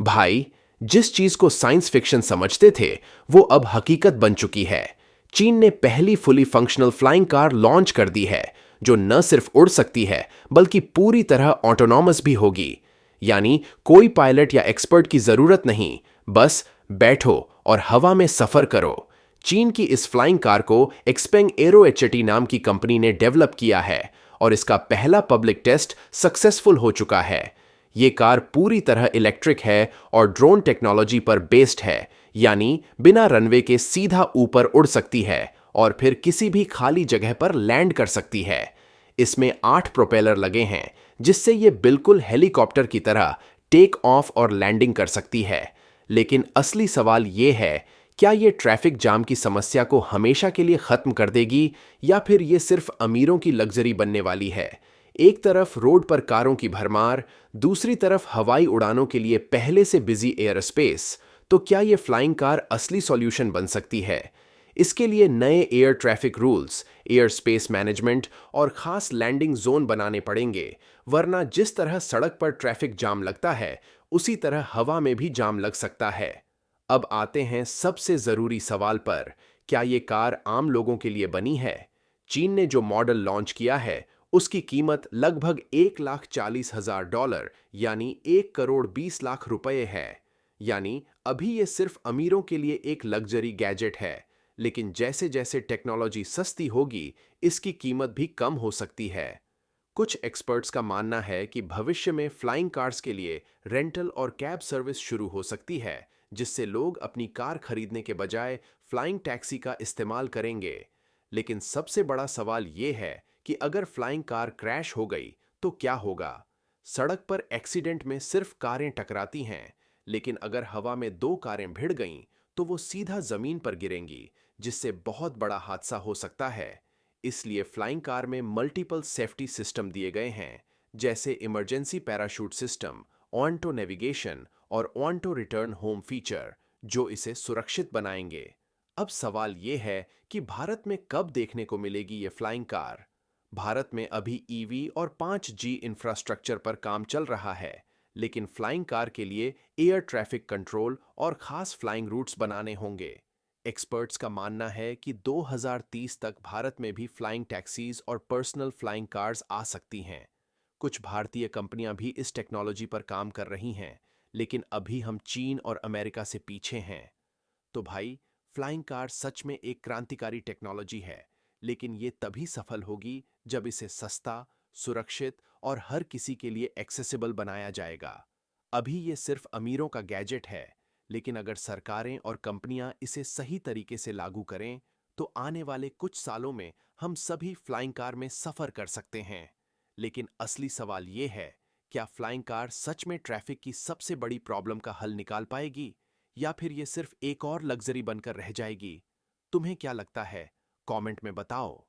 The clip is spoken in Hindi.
भाई, जिस चीज को साइंस फिक्शन समझते थे वो अब हकीकत बन चुकी है। चीन ने पहली fully functional flying car launch कर दी है, जो न सिर्फ उड़ सकती है बल्कि पूरी तरह ऑटोनॉमस भी होगी। यानी कोई पायलट या एक्सपर्ट की जरूरत नहीं, बस बैठो और हवा में सफर करो। चीन की इस फ्लाइंग कार को एक्सपेंग एरो एचटी नाम की कंपनी ने डेवलप किया है और इसका पहला पब्लिक टेस्ट सक्सेसफुल हो चुका है। ये कार पूरी तरह इलेक्ट्रिक है और ड्रोन टेक्नोलॉजी पर बेस्ड है, यानी बिना रनवे के सीधा ऊपर उड़ सकती है और फिर किसी भी खाली जगह पर लैंड कर सकती है। इसमें 8 प्रोपेलर लगे हैं, जिससे ये बिल्कुल हेलीकॉप्टर की तरह टेक ऑफ और लैंडिंग कर सकती है। लेकिन असली सवाल ये है, क्या ये ट्रैफिक जाम की समस्या को हमेशा के लिए खत्म कर देगी या फिर ये सिर्फ अमीरों की लग्जरी बनने वाली है। एक तरफ रोड पर कारों की भरमार, दूसरी तरफ हवाई उड़ानों के लिए पहले से बिजी एयर स्पेस। तो क्या ये फ्लाइंग कार असली सॉल्यूशन बन सकती है? इसके लिए नए air traffic rules, air space management और खास लैंडिंग जोन बनाने पड़ेंगे, वरना जिस तरह सड़क पर ट्रैफिक जाम लगता है उसी तरह हवा में भी जाम लग सकता है। अब आते हैं सबसे जरूरी सवाल पर, क्या ये कार आम लोगों के लिए बनी है? चीन ने जो मॉडल लॉन्च किया है उसकी कीमत लगभग $1,40,000 यानी 1,20,00,000 रुपए है। यानी अभी ये सिर्फ अमीरों के लिए एक लग्जरी गैजेट है, लेकिन जैसे जैसे टेक्नोलॉजी सस्ती होगी इसकी कीमत भी कम हो सकती है। कुछ एक्सपर्ट्स का मानना है कि भविष्य में फ्लाइंग कार्स के लिए रेंटल और कैब सर्विस शुरू हो सकती है, जिससे लोग अपनी कार खरीदने के बजाय फ्लाइंग टैक्सी का इस्तेमाल करेंगे। लेकिन सबसे बड़ा सवाल ये है कि अगर फ्लाइंग कार क्रैश हो गई तो क्या होगा? सड़क पर एक्सीडेंट में सिर्फ कारें टकराती हैं, लेकिन अगर हवा में 2 कारें भिड़ गईं तो वो सीधा जमीन पर गिरेंगी, जिससे बहुत बड़ा हादसा हो सकता है। इसलिए फ्लाइंग कार में मल्टीपल सेफ्टी सिस्टम दिए गए हैं, जैसे emergency parachute system, onto navigation और ऑन्टो रिटर्न होम फीचर, जो इसे सुरक्षित बनाएंगे। अब सवाल ये है कि भारत में कब देखने को मिलेगी ये फ्लाइंग कार? भारत में अभी ईवी और 5G इंफ्रास्ट्रक्चर पर काम चल रहा है, लेकिन फ्लाइंग कार के लिए एयर ट्रैफिक कंट्रोल और खास फ्लाइंग रूट्स बनाने होंगे। एक्सपर्ट्स का मानना है कि 2030 तक भारत में भी फ्लाइंग टैक्सीज और पर्सनल फ्लाइंग कार्स आ सकती हैं। कुछ भारतीय कंपनियां भी इस टेक्नोलॉजी पर काम कर रही हैं, लेकिन अभी हम चीन और अमेरिका से पीछे हैं। तो भाई, फ्लाइंग कार सच में एक क्रांतिकारी टेक्नोलॉजी है, लेकिन ये तभी सफल होगी जब इसे सस्ता, सुरक्षित और हर किसी के लिए एक्सेसिबल बनाया जाएगा। अभी ये सिर्फ अमीरों का गैजेट है, लेकिन अगर सरकारें और कंपनियां इसे सही तरीके से लागू करें, तो आने वाले कुछ सालों में हम सभी फ्लाइंग कार में सफर कर सकते हैं। लेकिन असली सवाल ये है, क्या फ्लाइंग कार सच में ट्रैफिक की सबसे बड़ी प्रॉब्लम का हल निकाल पाएगी या फिर ये सिर्फ एक और लग्जरी बनकर रह जाएगी? तुम्हें क्या लगता है? कमेंट में बताओ।